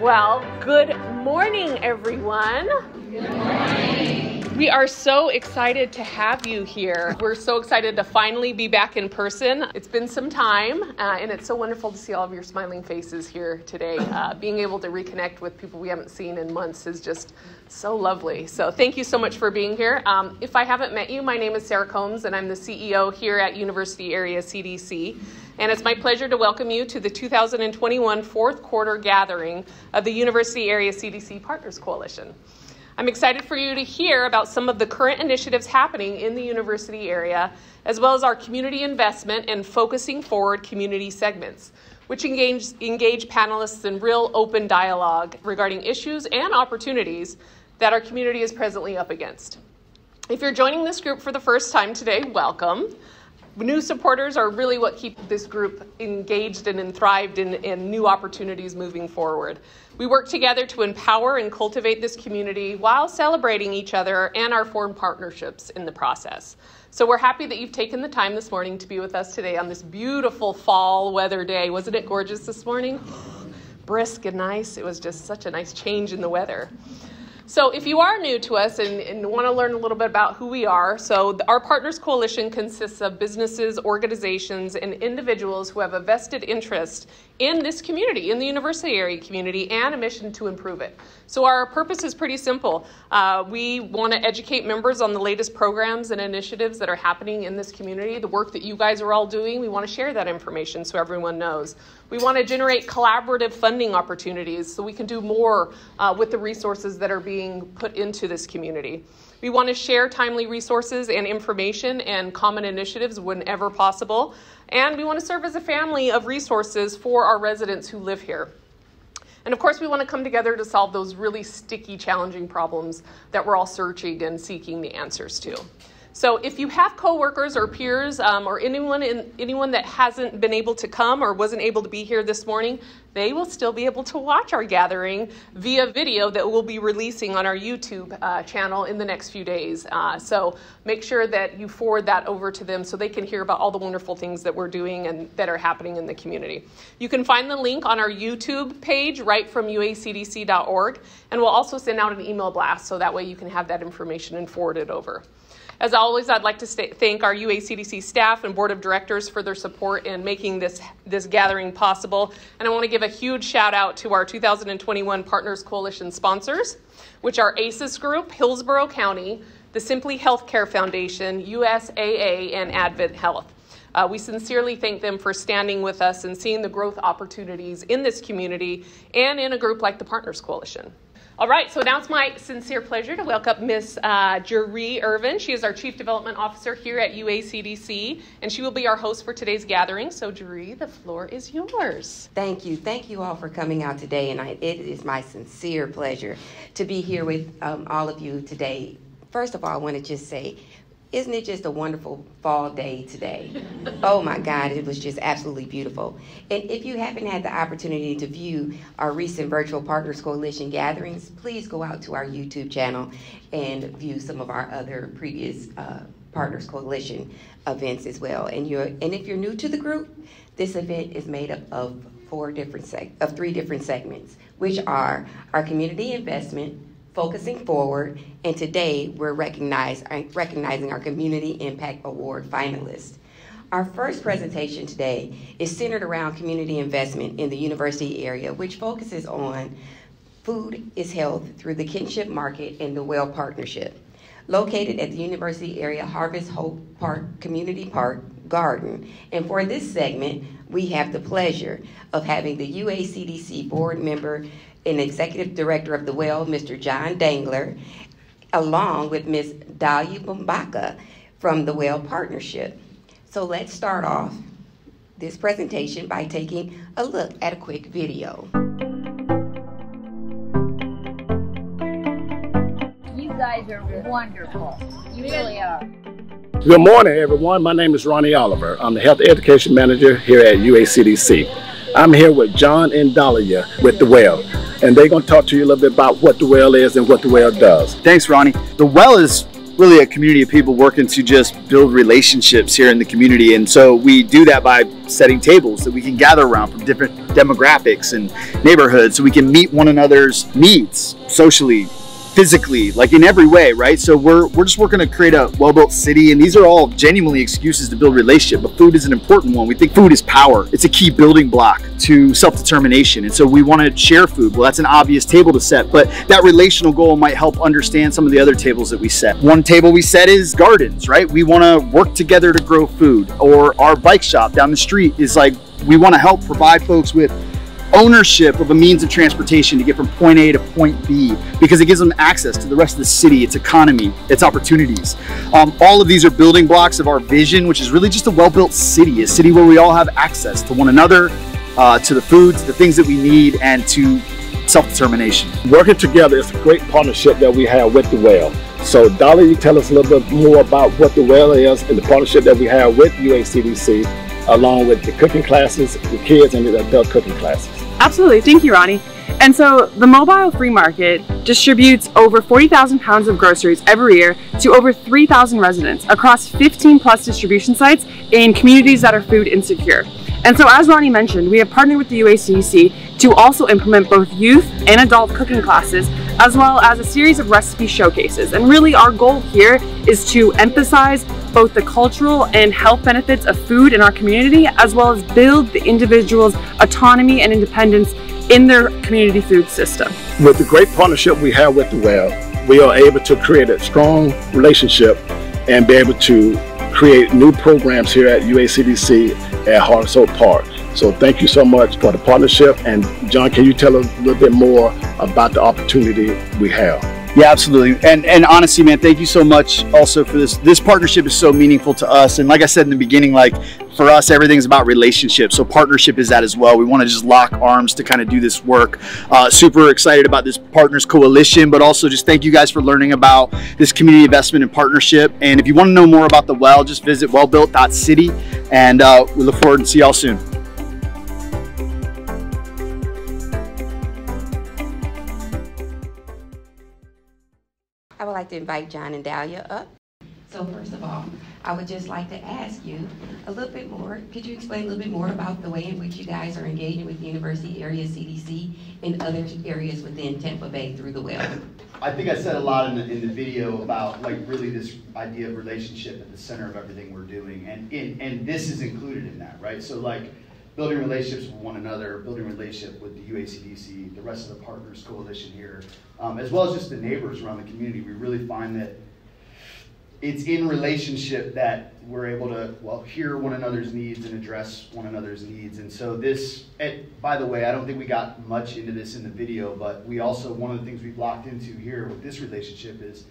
Well, good morning, everyone. Good morning. We are so excited to have you here. We're so excited to finally be back in person. It's been some time, and it's so wonderful to see all of your smiling faces here today. Being able to reconnect with people we haven't seen in months is just so lovely. So thank you so much for being here. If I haven't met you, my name is Sarah Combs, and I'm the CEO here at University Area CDC. And it's my pleasure to welcome you to the 2021 fourth quarter gathering of the University Area CDC Partners Coalition. I'm excited for you to hear about some of the current initiatives happening in the university area, as well as our community investment and focusing forward community segments, which engage panelists in real open dialogue regarding issues and opportunities that our community is presently up against. If you're joining this group for the first time today, welcome. New supporters are really what keep this group engaged and thrived in new opportunities moving forward. We work together to empower and cultivate this community while celebrating each other and our formed partnerships in the process. So we're happy that you've taken the time this morning to be with us today on this beautiful fall weather day. Wasn't it gorgeous this morning? Brisk and nice. It was just such a nice change in the weather. So if you are new to us and want to learn a little bit about who we are, so our Partners Coalition consists of businesses, organizations, and individuals who have a vested interest in this community, in the university area community, and a mission to improve it. So our purpose is pretty simple. We want to educate members on the latest programs and initiatives that are happening in this community, the work that you guys are all doing. We want to share that information so everyone knows. We want to generate collaborative funding opportunities so we can do more with the resources that are being put into this community. We want to share timely resources and information and common initiatives whenever possible. And we want to serve as a family of resources for our residents who live here. And of course, we want to come together to solve those really sticky, challenging problems that we're all searching and seeking the answers to. So if you have coworkers or peers or anyone that hasn't been able to come or wasn't able to be here this morning, they will still be able to watch our gathering via video that we'll be releasing on our YouTube channel in the next few days. So make sure that you forward that over to them so they can hear about all the wonderful things that we're doing and that are happening in the community. You can find the link on our YouTube page right from uacdc.org, and we'll also send out an email blast so that way you can have that information and forward it over. As always, I'd like to thank our UACDC staff and board of directors for their support in making this gathering possible. And I want to give a huge shout out to our 2021 Partners Coalition sponsors, which are ACES Group, Hillsborough County, the Simply Healthcare Foundation, USAA, and Advent Health. We sincerely thank them for standing with us and seeing the growth opportunities in this community and in a group like the Partners Coalition. All right, so now it's my sincere pleasure to welcome Ms. Jeree Irvin. She is our Chief Development Officer here at UACDC, and she will be our host for today's gathering. So, Jeree, the floor is yours. Thank you. Thank you all for coming out today, and it is my sincere pleasure to be here with all of you today. First of all, I want to just say, isn't it just a wonderful fall day today? Oh my God, it was just absolutely beautiful. And if you haven't had the opportunity to view our recent virtual Partners Coalition gatherings, please go out to our YouTube channel and view some of our other previous Partners Coalition events as well. And if you're new to the group, this event is made up of three different segments, which are our community investment, Focusing Forward, and today we're recognizing our Community Impact Award finalists. Our first presentation today is centered around community investment in the university area, which focuses on food is health through the Kinship Market and the Well Partnership. Located at the University Area Harvest Hope Park Community Park Garden. And for this segment, we have the pleasure of having the UACDC board member and Executive Director of the Well, Mr. John Dangler, along with Ms. Dahlia Bumbaka from the Well Partnership. So let's start off this presentation by taking a look at a quick video. You guys are wonderful. You really are. Good morning, everyone. My name is Ronnie Oliver. I'm the Health Education Manager here at UACDC. I'm here with John and Dahlia with the Well, and they're going to talk to you a little bit about what the Well is and what the Well does. Thanks, Ronnie. The Well is really a community of people working to just build relationships here in the community. And so we do that by setting tables that we can gather around from different demographics and neighborhoods, so we can meet one another's needs socially, physically, like in every way, right? So we're just working to create a well-built city, and these are all genuinely excuses to build relationship, but food is an important one. We think food is power. It's a key building block to self-determination, and so we want to share food. Well, that's an obvious table to set, but that relational goal might help understand some of the other tables that we set. One table we set is gardens, right? We want to work together to grow food. Or our bike shop down the street is like, we want to help provide folks with ownership of a means of transportation to get from point A to point B, because it gives them access to the rest of the city, its economy, its opportunities. All of these are building blocks of our vision, which is really just a well-built city, a city where we all have access to one another, to the foods, the things that we need, and to self-determination. Working together is a great partnership that we have with The Well. So Dolly, you tell us a little bit more about what The Well is and the partnership that we have with UACDC, along with the cooking classes, the kids, and the adult cooking classes. Absolutely, thank you, Ronnie. And so the Mobile Free Market distributes over 40,000 pounds of groceries every year to over 3,000 residents across 15 plus distribution sites in communities that are food insecure. And so, as Ronnie mentioned, we have partnered with the UACDC to also implement both youth and adult cooking classes, as well as a series of recipe showcases. And really our goal here is to emphasize both the cultural and health benefits of food in our community, as well as build the individual's autonomy and independence in their community food system. With the great partnership we have with The Well, we are able to create a strong relationship and be able to create new programs here at UACDC at Heart and Soul Park. So thank you so much for the partnership. And John, can you tell us a little bit more about the opportunity we have? Yeah, absolutely. And honestly, man, thank you so much also for this. This partnership is so meaningful to us. And like I said in the beginning, like for us, everything's about relationships. So partnership is that as well. We want to just lock arms to kind of do this work. Super excited about this Partners Coalition, but also just thank you guys for learning about this community investment and partnership. And if you want to know more about The Well, just visit wellbuilt.city, and we look forward to see y'all soon. I would like to invite John and Dahlia up. So first of all, I would just like to ask you a little bit more. Could you explain a little bit more about the way in which you guys are engaging with University Area CDC and other areas within Tampa Bay through The Well? I think I said a lot in the video about like really this idea of relationship at the center of everything we're doing, and this is included in that, right? So like building relationships with one another, building relationship with the UACDC, the rest of the Partners Coalition here, as well as just the neighbors around the community. We really find that it's in relationship that we're able to, well, hear one another's needs and address one another's needs. And so this, by the way, I don't think we got much into this in the video, but we also, one of the things we've locked into here with this relationship is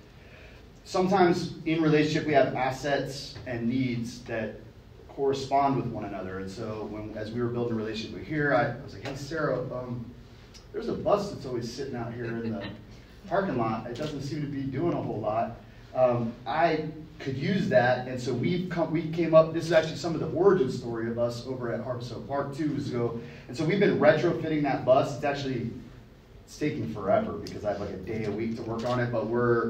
sometimes in relationship we have assets and needs that correspond with one another. And so as we were building a relationship here, I was like, hey, Sarah, there's a bus that's always sitting out here in the parking lot. It doesn't seem to be doing a whole lot. I could use that, and so we came up, this is actually some of the origin story of us over at Heart and Soul Park 2 years ago, and so we've been retrofitting that bus. It's taking forever because I have like a day a week to work on it, but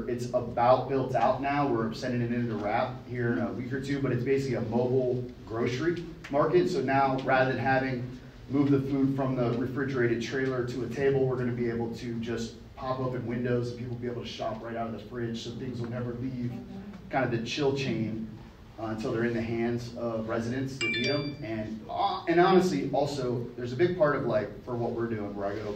it's about built out now. We're sending it into wrap here in a week or two, but it's basically a mobile grocery market. So now rather than having move the food from the refrigerated trailer to a table, we're going to be able to just pop open windows and people will be able to shop right out of the fridge, so things will never leave kind of the chill chain until they're in the hands of residents that need them. And honestly, also, there's a big part of like, for what we're doing, where I go,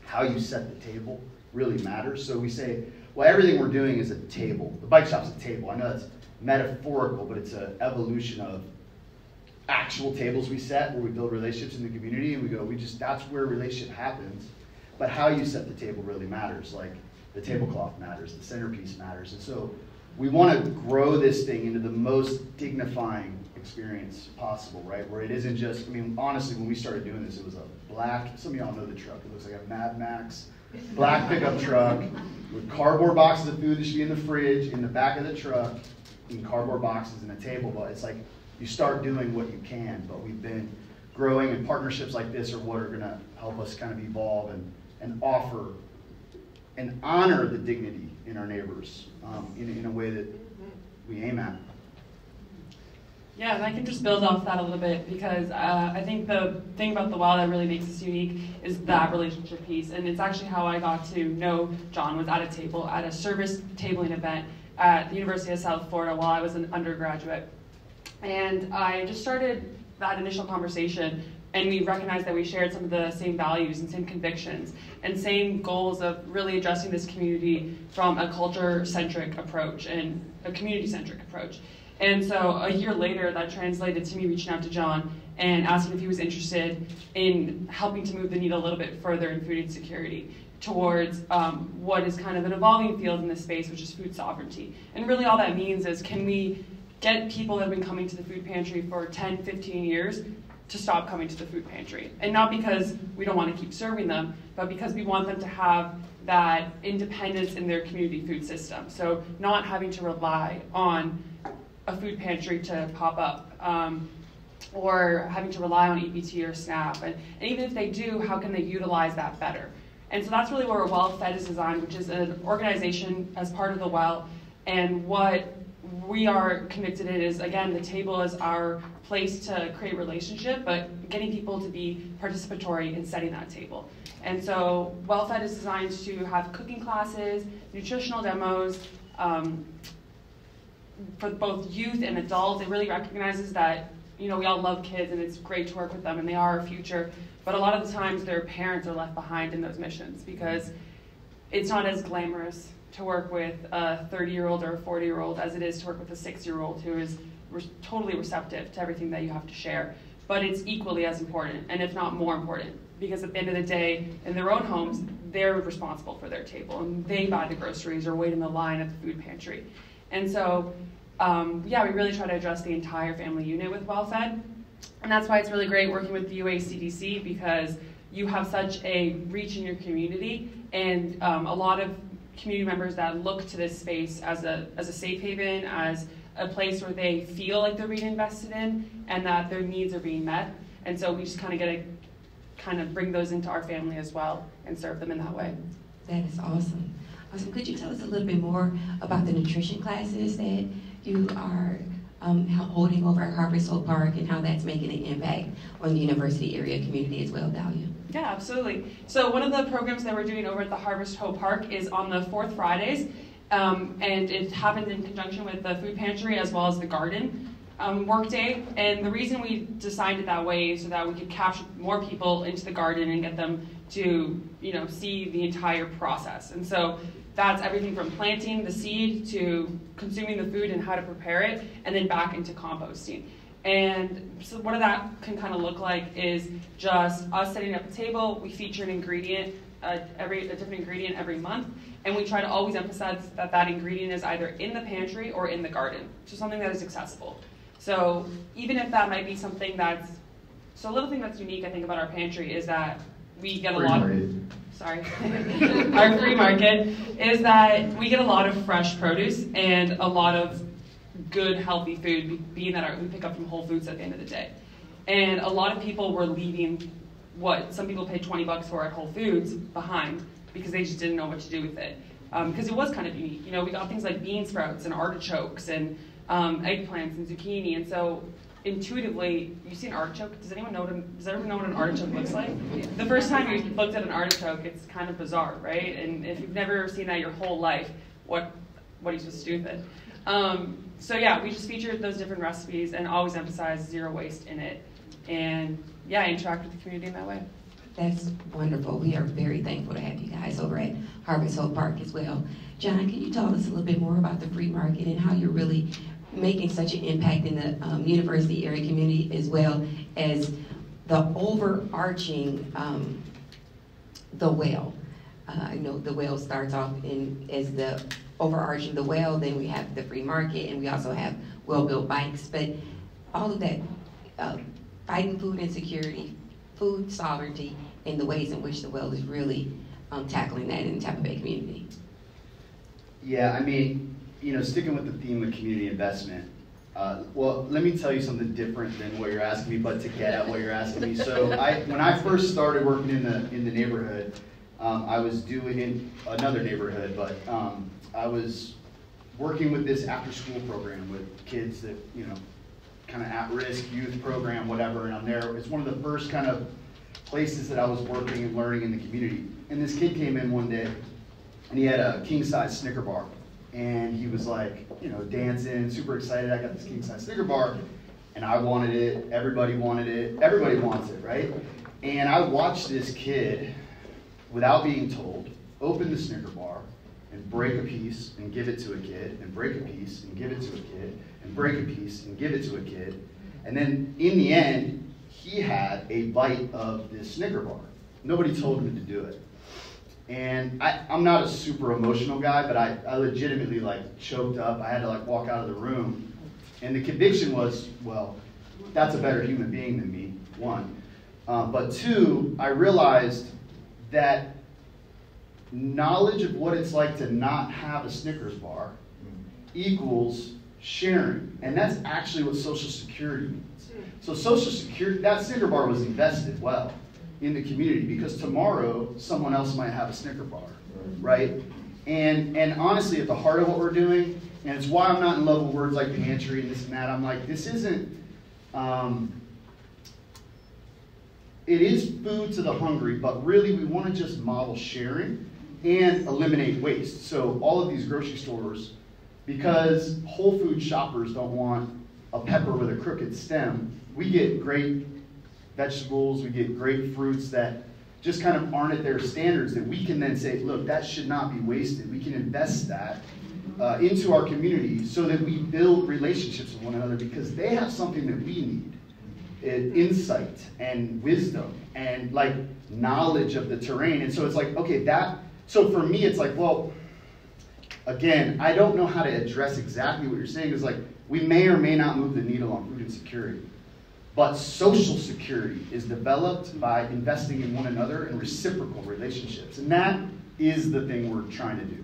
how you set the table really matters. So we say, well, everything we're doing is a table. The bike shop's a table. I know that's metaphorical, but it's an evolution of actual tables we set where we build relationships in the community, and we go, that's where relationship happens. But how you set the table really matters. Like the tablecloth matters, the centerpiece matters. And so we want to grow this thing into the most dignifying experience possible, right? Where it isn't just, I mean, honestly, when we started doing this, it was a black, some of y'all know the truck, it looks like a Mad Max black pickup truck with cardboard boxes of food that should be in the fridge, in the back of the truck, in cardboard boxes and a table. But it's like, you start doing what you can, but we've been growing, and partnerships like this are what are gonna help us kind of evolve and offer and honor the dignity in our neighbors in a way that we aim at. Yeah, and I can just build off that a little bit because I think the thing about the WELL that really makes us unique is that relationship piece. And it's actually how I got to know John, was at a table, at a service tabling event at the University of South Florida while I was an undergraduate. And I just started that initial conversation, and we recognized that we shared some of the same values and same convictions and same goals of really addressing this community from a culture-centric approach and a community-centric approach. And so a year later, that translated to me reaching out to John and asking if he was interested in helping to move the needle a little bit further in food insecurity towards what is kind of an evolving field in this space, which is food sovereignty. And really all that means is, can we get people that have been coming to the food pantry for 10, 15 years to stop coming to the food pantry? And not because we don't want to keep serving them, but because we want them to have that independence in their community food system. So not having to rely on a food pantry to pop up, or having to rely on EBT or SNAP. And even if they do, how can they utilize that better? And so that's really where WELL Fed is designed, which is an organization as part of the WELL. And what we are convicted in is, again, the table is our place to create relationship, but getting people to be participatory in setting that table. And so WELL Fed is designed to have cooking classes, nutritional demos, for both youth and adults. It really recognizes that, you know, we all love kids and it's great to work with them and they are our future, but a lot of the times their parents are left behind in those missions because it's not as glamorous to work with a 30-year-old or a 40-year-old as it is to work with a 6-year-old who is totally receptive to everything that you have to share. But it's equally as important, and if not more important, because at the end of the day, in their own homes, they're responsible for their table and they buy the groceries or wait in the line at the food pantry. And so, yeah, we really try to address the entire family unit with WELL Fed. And that's why it's really great working with the UACDC, because you have such a reach in your community, and a lot of community members that look to this space as a safe haven, as a place where they feel like they're being invested in and that their needs are being met. And so we just kind of get to kind of bring those into our family as well and serve them in that way. That is awesome. Awesome. Could you tell us a little bit more about the nutrition classes that you are holding over at Harvest Hope Park and how that's making an impact on the university area community as well, Dahlia? Yeah, absolutely. So one of the programs that we're doing over at the Harvest Hope Park is on the 4th Fridays, and it happens in conjunction with the food pantry as well as the garden workday. And the reason we designed it that way is so that we could capture more people into the garden and get them to, you know, see the entire process. And so that's everything from planting the seed to consuming the food and how to prepare it, and then back into composting. And so what that can kind of look like is just us setting up a table. We feature an ingredient, a different ingredient every month, and we try to always emphasize that that ingredient is either in the pantry or in the garden, so something that is accessible. So even if that might be something that's, so a little thing that's unique I think about our pantry is that we get a lot of, sorry, our free market is that we get a lot of fresh produce and a lot of good, healthy food, being that we pick up from Whole Foods at the end of the day. And a lot of people were leaving what some people paid $20 for at Whole Foods behind because they just didn't know what to do with it. Because it was kind of unique. You know, we got things like bean sprouts and artichokes and eggplants and zucchini. And so intuitively, you see an artichoke. Does everyone know what an artichoke looks like? The first time you looked at an artichoke, it's kind of bizarre, right? And if you've never seen that your whole life, what are you supposed to do with it? So yeah, we just featured those different recipes and always emphasize zero waste in it. And yeah, interact with the community in that way. That's wonderful. We are very thankful to have you guys over at Harvest Hope Park as well. John, can you tell us a little bit more about the free market and how you're really making such an impact in the university area community, as well as the overarching, the WELL. I know the WELL starts off as the overarching the WELL, then we have the free market, and we also have well-built bikes. But all of that, fighting food insecurity, food sovereignty, and the ways in which the WELL is really tackling that in the Tampa Bay community. Yeah, I mean, you know, sticking with the theme of community investment, well, let me tell you something different than what you're asking me, but to get at what you're asking me. So when I first started working in the neighborhood, I was doing in another neighborhood, but I was working with this after-school program with kids that, you know, kind of at-risk youth program, whatever, and I'm there. It's one of the first kind of places that I was working and learning in the community. And this kid came in one day, and he had a king-size Snicker bar. And he was like, you know, dancing, super excited. I got this king-size Snicker bar, and I wanted it. Everybody wanted it. Everybody wants it, right? And I watched this kid, without being told, open the Snicker bar and break a piece and give it to a kid, and break a piece and give it to a kid, and break a piece and give it to a kid. And then in the end, he had a bite of this Snicker bar. Nobody told him to do it. And I'm not a super emotional guy, but I legitimately like choked up. I had to like walk out of the room. And the conviction was, well, that's a better human being than me, one. But two, I realized that knowledge of what it's like to not have a Snickers bar equals sharing. And that's actually what Social Security means. So Social Security, that Snicker bar was invested well in the community, because tomorrow someone else might have a Snicker bar, right? And honestly, at the heart of what we're doing, and it's why I'm not in love with words like pantry and this and that, I'm like, this isn't, it is food to the hungry, but really we want to just model sharing and eliminate waste. So all of these grocery stores, because Whole Food shoppers don't want a pepper with a crooked stem, we get great vegetables, we get great fruits that just kind of aren't at their standards, that we can then say, look, that should not be wasted. We can invest that into our community so that we build relationships with one another, because they have something that we need. Insight and wisdom and like knowledge of the terrain. And so it's like, okay, so for me, it's like, well, again, I don't know how to address exactly what you're saying. It's like, we may or may not move the needle on food insecurity. But social security is developed by investing in one another and reciprocal relationships. And that is the thing we're trying to do.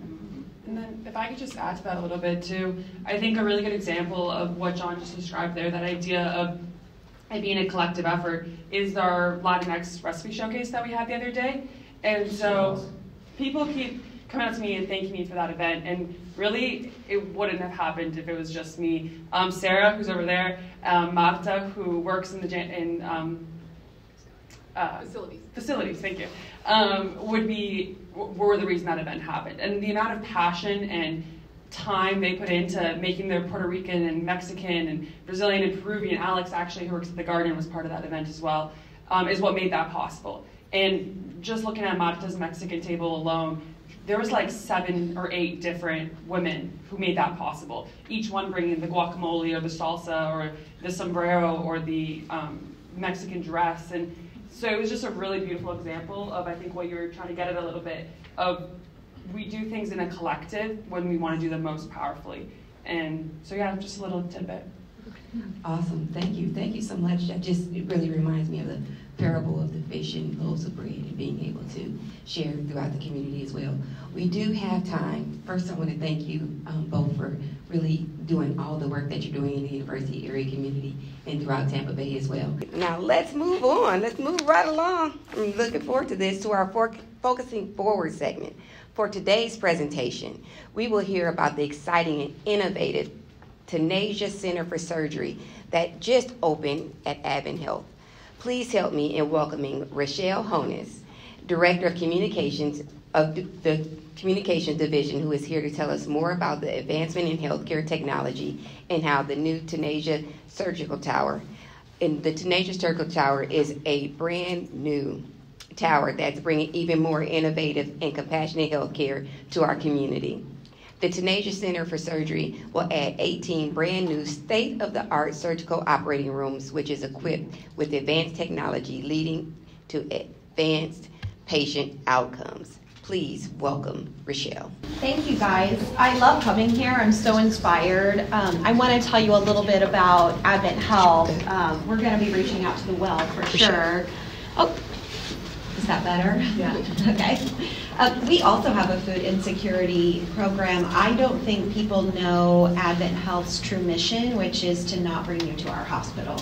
And then if I could just add to that a little bit too, I think a really good example of what John just described there, that idea of it being a collective effort, is our Latinx recipe showcase that we had the other day. And so people keep coming up to me and thanking me for that event, and really it wouldn't have happened if it was just me. Sarah, who's over there, Marta, who works in the facilities, thank you, were the reason that event happened. And the amount of passion and time they put into making their Puerto Rican and Mexican and Brazilian and Peruvian, Alex actually, who works at the Guardian, was part of that event as well, is what made that possible. And just looking at Marta's Mexican table alone, there was like 7 or 8 different women who made that possible. Each one bringing the guacamole or the salsa or the sombrero or the Mexican dress. And so it was just a really beautiful example of, I think, what you're trying to get at a little bit, of we do things in a collective when we want to do them most powerfully. And so yeah, just a little tidbit. Awesome, thank you. Thank you so much. It really reminds me of the parable of the fish and loaves of bread and being able to share throughout the community as well. We do have time. First, I want to thank you both for really doing all the work that you're doing in the university area community and throughout Tampa Bay as well. Now let's move on. Let's move right along. I'm looking forward to this, to our Focusing Forward segment. For today's presentation, we will hear about the exciting and innovative Tanasia Center for Surgery that just opened at AdventHealth. Please help me in welcoming Rochelle Honus, Director of Communications of the Communications Division, who is here to tell us more about the advancement in healthcare technology and how the new Tanasia Surgical Tower, and the Tanasia Surgical Tower is a brand new tower that's bringing even more innovative and compassionate healthcare to our community. The Tanasia Center for Surgery will add 18 brand new state-of-the-art surgical operating rooms, which is equipped with advanced technology leading to advanced patient outcomes. Please welcome Rochelle. Thank you, guys. I love coming here. I'm so inspired. I want to tell you a little bit about AdventHealth. We're going to be reaching out to the well for sure. Oh, is that better? Yeah. Okay. We also have a food insecurity program. I don't think people know AdventHealth's true mission, which is to not bring you to our hospital.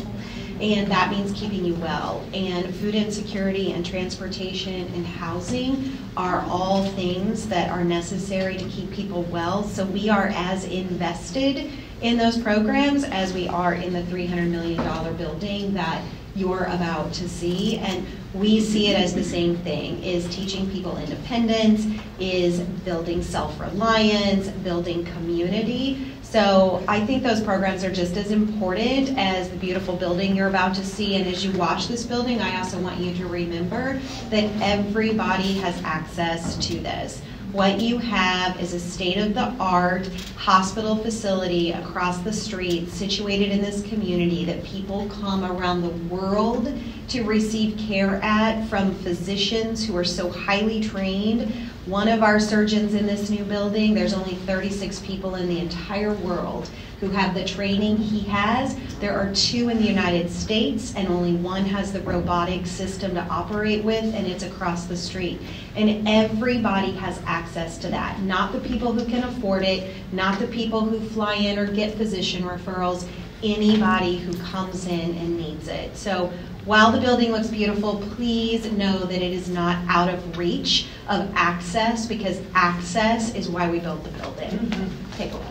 and that means keeping you well. And food insecurity and transportation and housing are all things that are necessary to keep people well. So we are as invested in those programs as we are in the $300 million building that you're about to see. And we see it as the same thing, is teaching people independence, is building self-reliance, building community. So I think those programs are just as important as the beautiful building you're about to see. And as you watch this building, I also want you to remember that everybody has access to this. What you have is a state-of-the-art hospital facility across the street situated in this community that people come around the world to receive care at, from physicians who are so highly trained. One of our surgeons in this new building, there's only 36 people in the entire world who have the training he has. There are 2 in the United States, and only 1 has the robotic system to operate with, and it's across the street. And everybody has access to that. Not the people who can afford it, not the people who fly in or get physician referrals, anybody who comes in and needs it. So while the building looks beautiful, please know that it is not out of reach of access, because access is why we built the building. Take a look.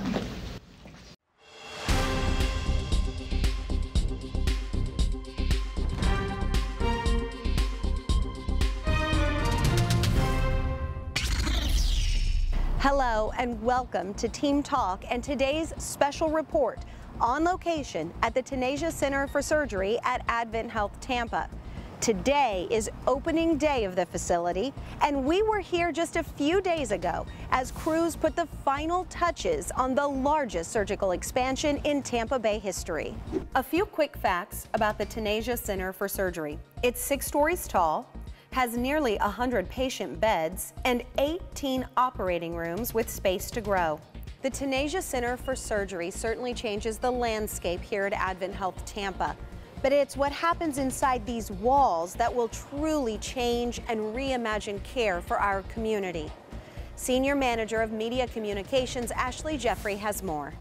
Hello and welcome to Team Talk and today's special report on location at the Tenasia Center for Surgery at Advent Health Tampa. Today is opening day of the facility, and we were here just a few days ago as crews put the final touches on the largest surgical expansion in Tampa Bay history. A few quick facts about the Tenasia Center for Surgery. It's 6 stories tall, has nearly 100 patient beds, and 18 operating rooms with space to grow. The Tenasia Center for Surgery certainly changes the landscape here at Advent Health Tampa, but it's what happens inside these walls that will truly change and reimagine care for our community. Senior Manager of Media Communications, Ashley Jeffrey, has more.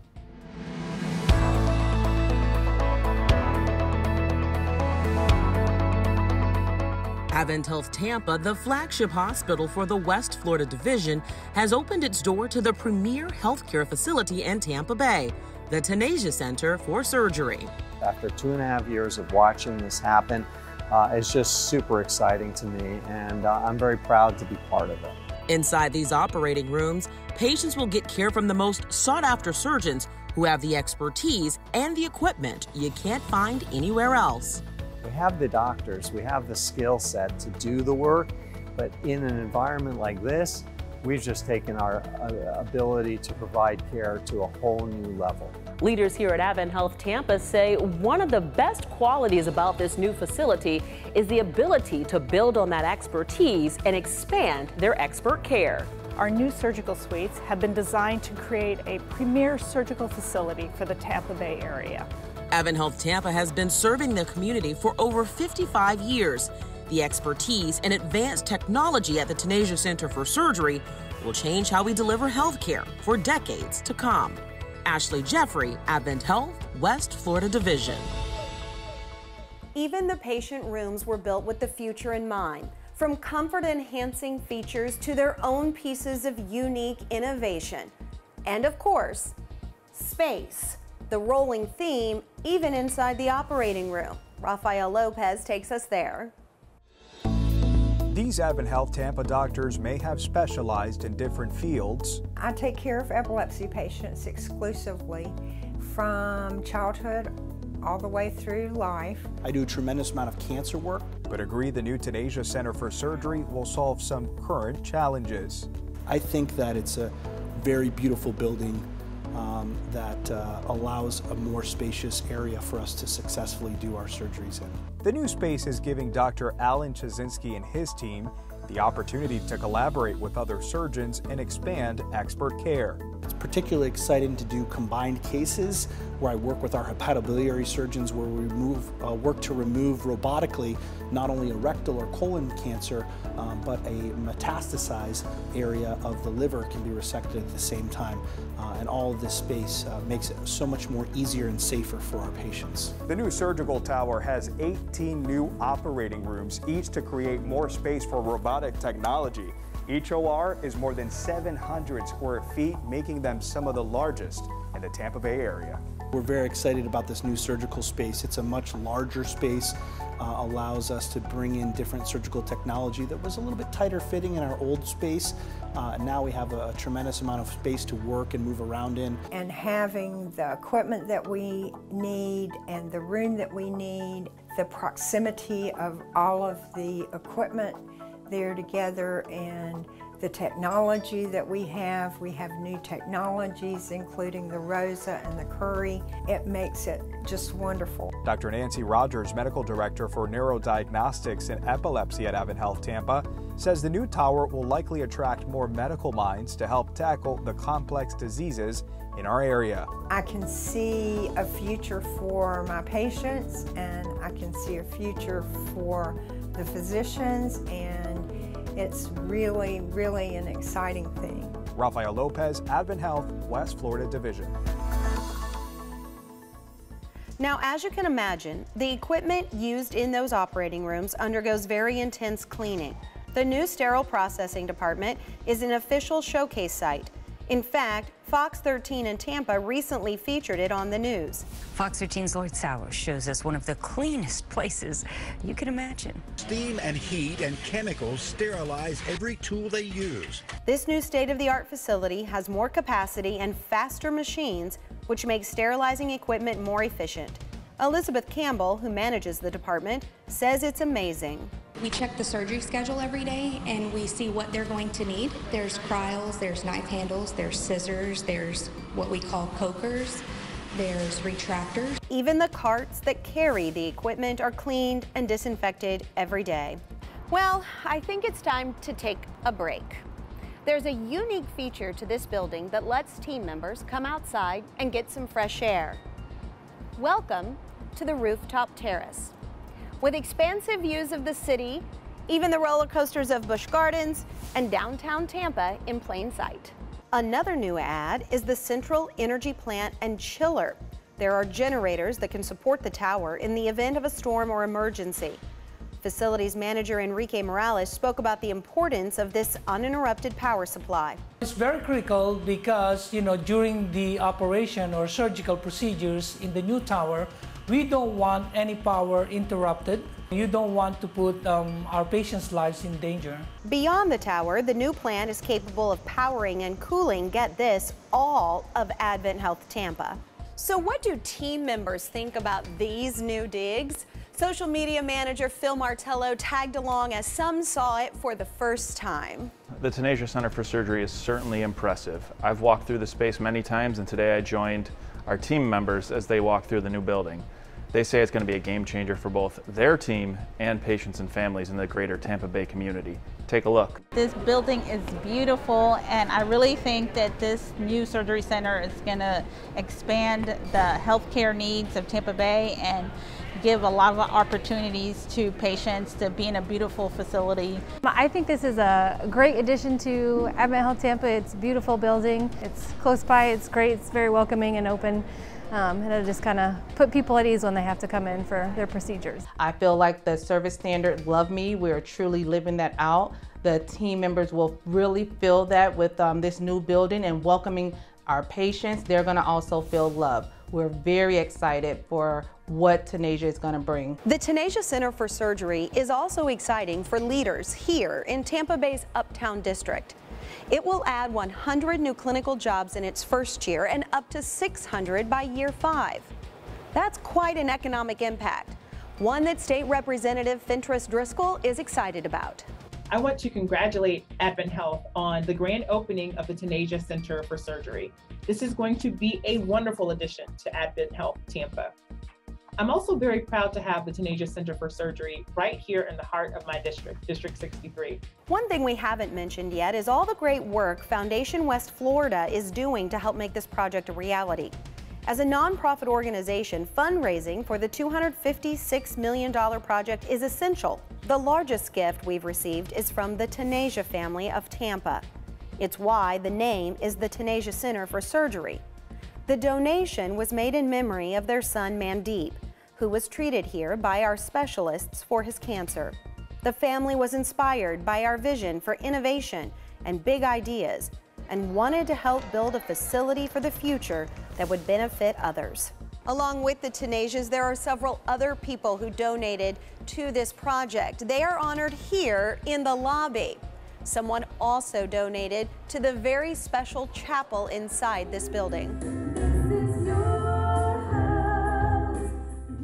Advent Health Tampa, the flagship hospital for the West Florida Division, has opened its door to the premier healthcare facility in Tampa Bay, the Tenasia Center for Surgery. After 2.5 years of watching this happen, it's just super exciting to me, and I'm very proud to be part of it. Inside these operating rooms, patients will get care from the most sought-after surgeons who have the expertise and the equipment you can't find anywhere else. We have the doctors, we have the skill set to do the work, but in an environment like this, we've just taken our ability to provide care to a whole new level. Leaders here at Advent Health Tampa say one of the best qualities about this new facility is the ability to build on that expertise and expand their expert care. Our new surgical suites have been designed to create a premier surgical facility for the Tampa Bay area. Advent Health Tampa has been serving the community for over 55 years. The expertise and advanced technology at the Tenasia Center for Surgery will change how we deliver health care for decades to come. Ashley Jeffrey, Advent Health, West Florida Division. Even the patient rooms were built with the future in mind, from comfort-enhancing features to their own pieces of unique innovation. And of course, space, the rolling theme even inside the operating room. Rafael Lopez takes us there. These Advent Health Tampa doctors may have specialized in different fields. I take care of epilepsy patients exclusively, from childhood all the way through life. I do a tremendous amount of cancer work. But agree the new Tenasia Center for Surgery will solve some current challenges. I think that it's a very beautiful building that allows a more spacious area for us to successfully do our surgeries in. The new space is giving Dr. Alan Chazinski and his team the opportunity to collaborate with other surgeons and expand expert care. It's particularly exciting to do combined cases where I work with our hepatobiliary surgeons where we work to remove robotically not only a rectal or colon cancer, but a metastasized area of the liver can be resected at the same time. And all of this space makes it so much more easier and safer for our patients. The new surgical tower has 18 new operating rooms, each to create more space for robotic technology. Each OR is more than 700 square feet, making them some of the largest in the Tampa Bay area. We're very excited about this new surgical space. It's a much larger space, allows us to bring in different surgical technology that was a little bit tighter fitting in our old space. Now we have a tremendous amount of space to work and move around in. And having the equipment that we need and the room that we need, the proximity of all of the equipment there together, and the technology that we have new technologies including the ROSA and the Curie. It makes it just wonderful. Dr. Nancy Rogers, Medical Director for Neurodiagnostics and Epilepsy at AdventHealth Tampa, says the new tower will likely attract more medical minds to help tackle the complex diseases in our area. I can see a future for my patients, and I can see a future for the physicians, and it's really, really an exciting thing. Rafael Lopez, AdventHealth, West Florida Division. Now, as you can imagine, the equipment used in those operating rooms undergoes very intense cleaning. The new sterile processing department is an official showcase site. In fact, Fox 13 in Tampa recently featured it on the news. Fox 13's Lloyd Sowers shows us one of the cleanest places you can imagine. Steam and heat and chemicals sterilize every tool they use. This new state-of-the-art facility has more capacity and faster machines, which makes sterilizing equipment more efficient. Elizabeth Campbell, who manages the department, says it's amazing. We check the surgery schedule every day and we see what they're going to need. There's cryals, there's knife handles, there's scissors, there's what we call cokers, there's retractors. Even the carts that carry the equipment are cleaned and disinfected every day. Well, I think it's time to take a break. There's a unique feature to this building that lets team members come outside and get some fresh air. Welcome to the rooftop terrace. With expansive views of the city, even the roller coasters of Busch Gardens, and downtown Tampa in plain sight. Another new add is the Central Energy Plant and Chiller. There are generators that can support the tower in the event of a storm or emergency. Facilities manager Enrique Morales spoke about the importance of this uninterrupted power supply. It's very critical because, during the operation or surgical procedures in the new tower, we don't want any power interrupted. You don't want to put our patients' lives in danger. Beyond the tower, the new plant is capable of powering and cooling, get this, all of AdventHealth Tampa. So what do team members think about these new digs? Social media manager Phil Martello tagged along as some saw it for the first time. The Taneja Center for Surgery is certainly impressive. I've walked through the space many times, and today I joined our team members as they walk through the new building. They say it's going to be a game changer for both their team and patients and families in the greater Tampa Bay community. Take a look. This building is beautiful, and I really think that this new surgery center is going to expand the healthcare needs of Tampa Bay and give a lot of opportunities to patients to be in a beautiful facility. I think this is a great addition to AdventHealth Tampa. It's a beautiful building. It's close by, it's great, it's very welcoming and open. And it'll just kind of put people at ease when they have to come in for their procedures. I feel like the service standard Love Me, we're truly living that out. The team members will really feel that with this new building and welcoming our patients. They're going to also feel love. We're very excited for what Taneja is going to bring. The Taneja Center for Surgery is also exciting for leaders here in Tampa Bay's Uptown District. It will add 100 new clinical jobs in its first year and up to 600 by year 5. That's quite an economic impact, one that State Representative Fentress Driscoll is excited about. I want to congratulate AdventHealth on the grand opening of the Taneja Center for Surgery. This is going to be a wonderful addition to AdventHealth Tampa. I'm also very proud to have the Taneja Center for Surgery right here in the heart of my district, District 63. One thing we haven't mentioned yet is all the great work Foundation West Florida is doing to help make this project a reality. As a nonprofit organization, fundraising for the $256 million project is essential. The largest gift we've received is from the Taneja family of Tampa. It's why the name is the Taneja Center for Surgery. The donation was made in memory of their son Mandeep, who was treated here by our specialists for his cancer. The family was inspired by our vision for innovation and big ideas and wanted to help build a facility for the future that would benefit others. Along with the Tanejas, there are several other people who donated to this project. They are honored here in the lobby. Someone also donated to the very special chapel inside this building.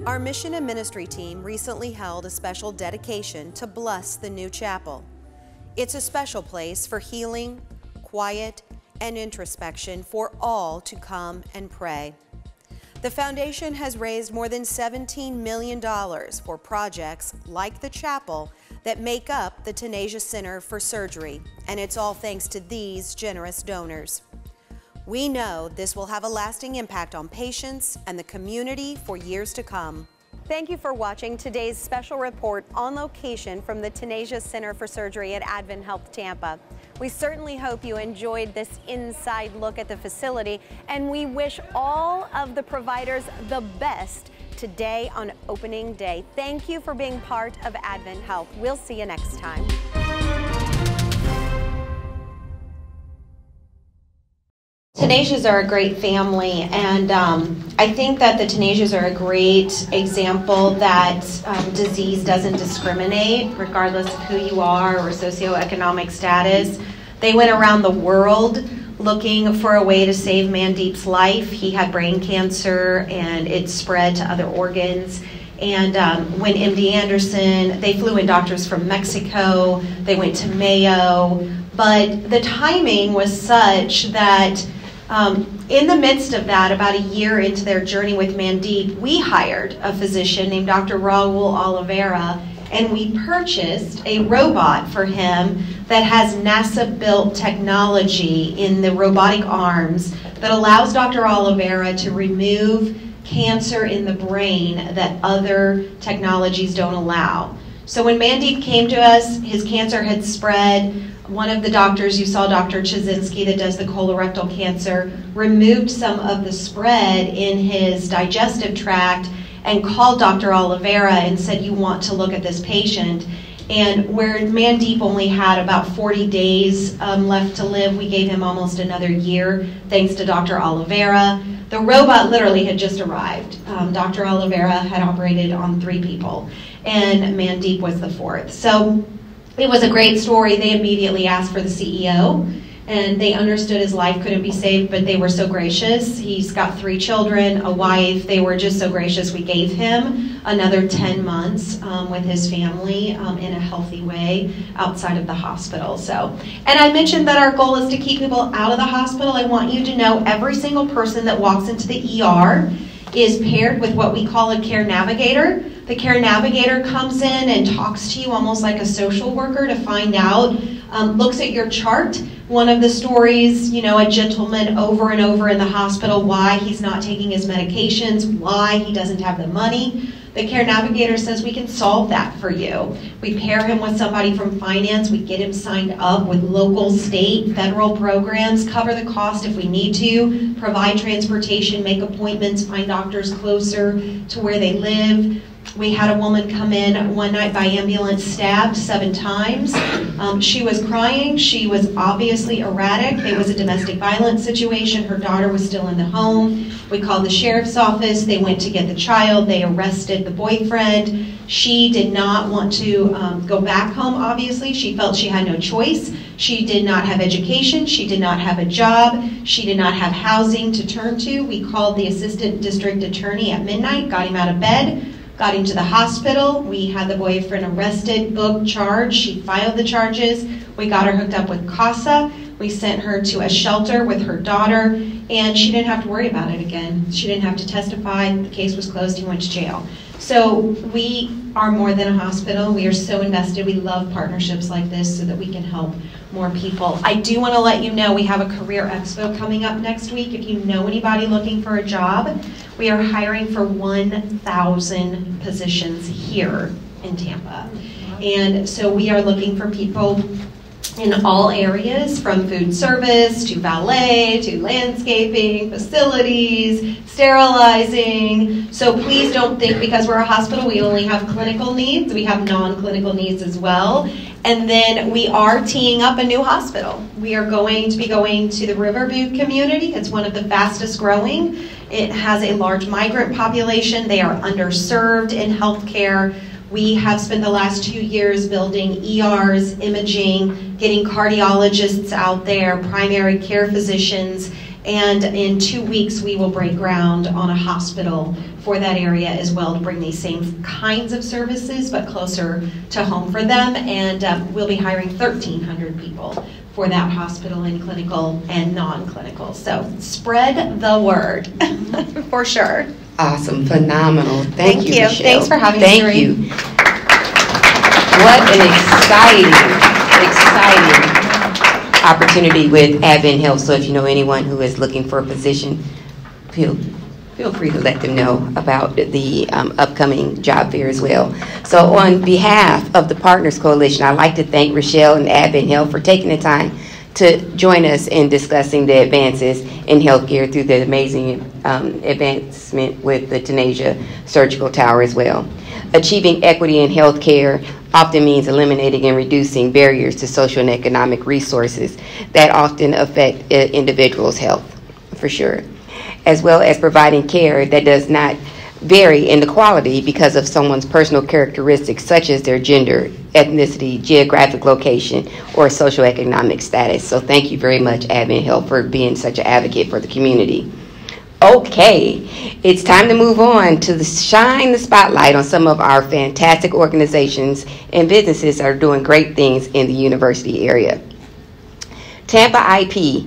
Our mission and ministry team recently held a special dedication to bless the new chapel. It's a special place for healing, quiet, and introspection for all to come and pray. The foundation has raised more than $17 million for projects like the chapel that make up the Taneja Center for Surgery, and it's all thanks to these generous donors. We know this will have a lasting impact on patients and the community for years to come. Thank you for watching today's special report on location from the Taneja Center for Surgery at AdventHealth Tampa. We certainly hope you enjoyed this inside look at the facility, and we wish all of the providers the best today on opening day. Thank you for being part of AdventHealth. We'll see you next time. Tanejas are a great family, and I think that the Tanejas are a great example that disease doesn't discriminate regardless of who you are or socioeconomic status. They went around the world looking for a way to save Mandeep's life. He had brain cancer and it spread to other organs. And when MD Anderson, they flew in doctors from Mexico, they went to Mayo, but the timing was such that in the midst of that, about a year into their journey with Mandeep, we hired a physician named Dr. Raul Oliveira, and we purchased a robot for him that has NASA-built technology in the robotic arms that allows Dr. Oliveira to remove cancer in the brain that other technologies don't allow. So when Mandeep came to us, his cancer had spread. One of the doctors, you saw Dr. Chazinski that does the colorectal cancer, removed some of the spread in his digestive tract and called Dr. Oliveira and said, you want to look at this patient. And where Mandeep only had about 40 days left to live, we gave him almost another year, thanks to Dr. Oliveira. The robot literally had just arrived. Dr. Oliveira had operated on 3 people, and Mandeep was the 4th. So it was a great story. They immediately asked for the CEO, and they understood his life couldn't be saved, but they were so gracious. He's got 3 children, a wife. They were just so gracious. We gave him another 10 months with his family in a healthy way outside of the hospital. So, and I mentioned that our goal is to keep people out of the hospital. I want you to know every single person that walks into the ER is paired with what we call a care navigator. The care navigator comes in and talks to you almost like a social worker to find out, looks at your chart. One of the stories, you know, a gentleman over and over in the hospital, why he's not taking his medications, why he doesn't have the money. The care navigator says we can solve that for you. We pair him with somebody from finance. We get him signed up with local, state, federal programs, cover the cost if we need to, provide transportation, make appointments, find doctors closer to where they live. We had a woman come in one night by ambulance, stabbed 7 times. She was crying. She was obviously erratic. It was a domestic violence situation. Her daughter was still in the home. We called the sheriff's office. They went to get the child. They arrested the boyfriend. She did not want to go back home, obviously. She felt she had no choice. She did not have education. She did not have a job. She did not have housing to turn to. We called the assistant district attorney at midnight, got him out of bed, got him to the hospital. We had the boyfriend arrested, booked, charged. She filed the charges. We got her hooked up with CASA. We sent her to a shelter with her daughter, and she didn't have to worry about it again. She didn't have to testify. The case was closed. He went to jail. So we are more than a hospital. We are so invested. We love partnerships like this so that we can help more people. I do want to let you know we have a career expo coming up next week. If you know anybody looking for a job, we are hiring for 1,000 positions here in Tampa. And so we are looking for people in all areas, from food service to valet to landscaping, facilities, sterilizing. So please don't think because we're a hospital we only have clinical needs. We have non-clinical needs as well. And then we are teeing up a new hospital. We are going to be going to the Riverview community. It's one of the fastest growing. It has a large migrant population. They are underserved in healthcare. We have spent the last 2 years building ERs, imaging, getting cardiologists out there, primary care physicians, and in 2 weeks we will break ground on a hospital for that area as well to bring these same kinds of services but closer to home for them. And we'll be hiring 1,300 people for that hospital in clinical and non-clinical. So spread the word for sure. Awesome, phenomenal. Thank you, Michelle. Thanks for having me. Thank you. What an exciting opportunity with Advent Health. So if you know anyone who is looking for a position, feel free to let them know about the upcoming job fair as well. So on behalf of the Partners Coalition, I'd like to thank Rochelle and Advent Health for taking the time to join us in discussing the advances in healthcare through the amazing advancement with the Tanasia Surgical Tower as well. Achieving equity in healthcare often means eliminating and reducing barriers to social and economic resources that often affect individuals' health, for sure, as well as providing care that does not vary in the quality because of someone's personal characteristics such as their gender, ethnicity, geographic location, or socioeconomic status. So thank you very much, Advent Health, for being such an advocate for the community. Okay, it's time to move on to shine the spotlight on some of our fantastic organizations and businesses that are doing great things in the university area. Tampa IP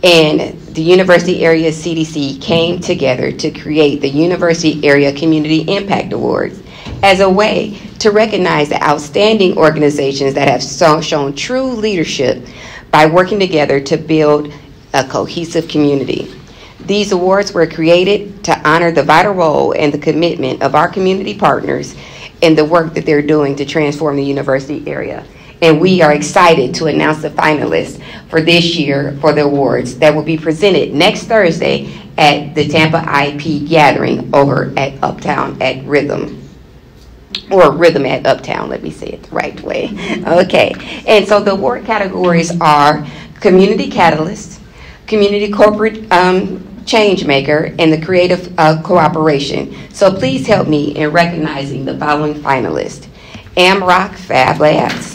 and the University Area CDC came together to create the University Area Community Impact Awards as a way to recognize the outstanding organizations that have shown true leadership by working together to build a cohesive community. These awards were created to honor the vital role and the commitment of our community partners in the work that they're doing to transform the university area. And we are excited to announce the finalists for this year for the awards that will be presented next Thursday at the Tampa IP Gathering over at Uptown at Rhythm. Or Rhythm at Uptown, let me say it the right way. Okay, and so the award categories are Community Catalyst, Community Corporate Change Maker, and the Creative Cooperation. So please help me in recognizing the following finalists. Amrock Fab Labs,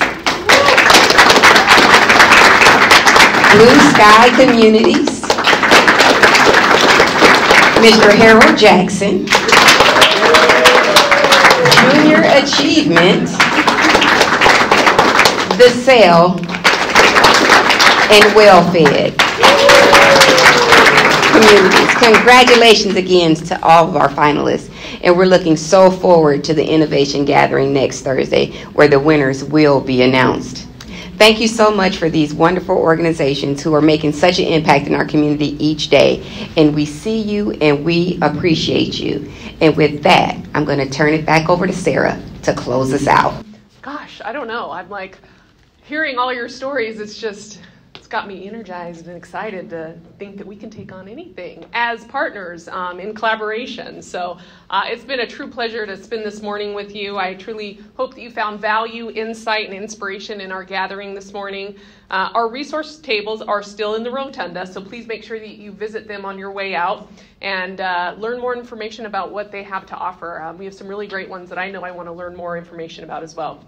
Blue Sky Communities, Mr. Harold Jackson, Junior Achievement, The Cell, and Well-Fed Communities. Congratulations again to all of our finalists, and we're looking so forward to the Innovation Gathering next Thursday where the winners will be announced. Thank you so much for these wonderful organizations who are making such an impact in our community each day. And we see you and we appreciate you. And with that, I'm going to turn it back over to Sarah to close us out. Gosh, I don't know. I'm like, hearing all your stories, it's got me energized and excited to think that we can take on anything as partners in collaboration. So it's been a true pleasure to spend this morning with you. I truly hope that you found value, insight, and inspiration in our gathering this morning. Our resource tables are still in the rotunda, so please make sure that you visit them on your way out and learn more information about what they have to offer. We have some really great ones that I know I want to learn more information about as well.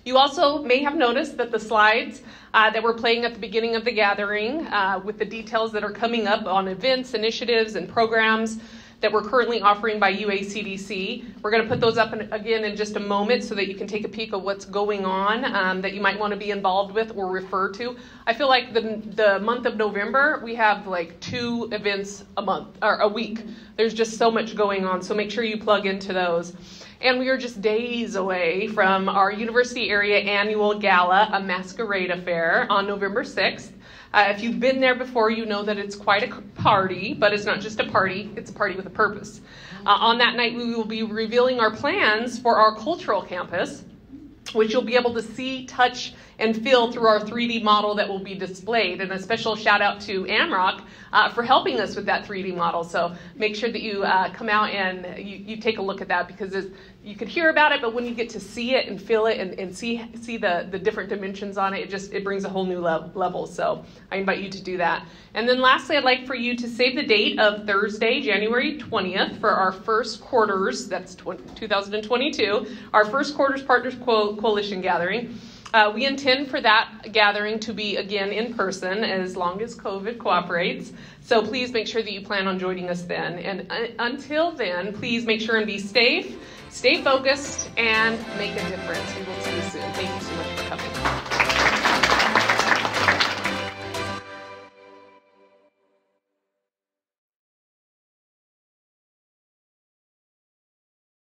You also may have noticed that the slides that we're playing at the beginning of the gathering with the details that are coming up on events, initiatives, and programs, that we're currently offering by UACDC. We're going to put those up again in just a moment so that you can take a peek of what's going on that you might want to be involved with or refer to. I feel like the month of November, we have like 2 events a month or a week. There's just so much going on, so make sure you plug into those. And we are just days away from our University Area Annual Gala, a masquerade affair, on November 6th. If you've been there before, you know that it's quite a party, but it's not just a party, it's a party with a purpose. On that night, we will be revealing our plans for our cultural campus, which you'll be able to see, touch, and feel through our 3D model that will be displayed. And a special shout out to Amrock for helping us with that 3D model. So make sure that you come out and you take a look at that, because you could hear about it, but when you get to see it and feel it and see the different dimensions on it, it brings a whole new level. So I invite you to do that. And then lastly, I'd like for you to save the date of Thursday, January 20th for our first quarters, that's 2022, our first quarters Partners Coalition gathering. We intend for that gathering to be, again, in person as long as COVID cooperates. So please make sure that you plan on joining us then. And until then, please make sure and be safe, stay focused, and make a difference. We will see you soon. Thank you so much for coming.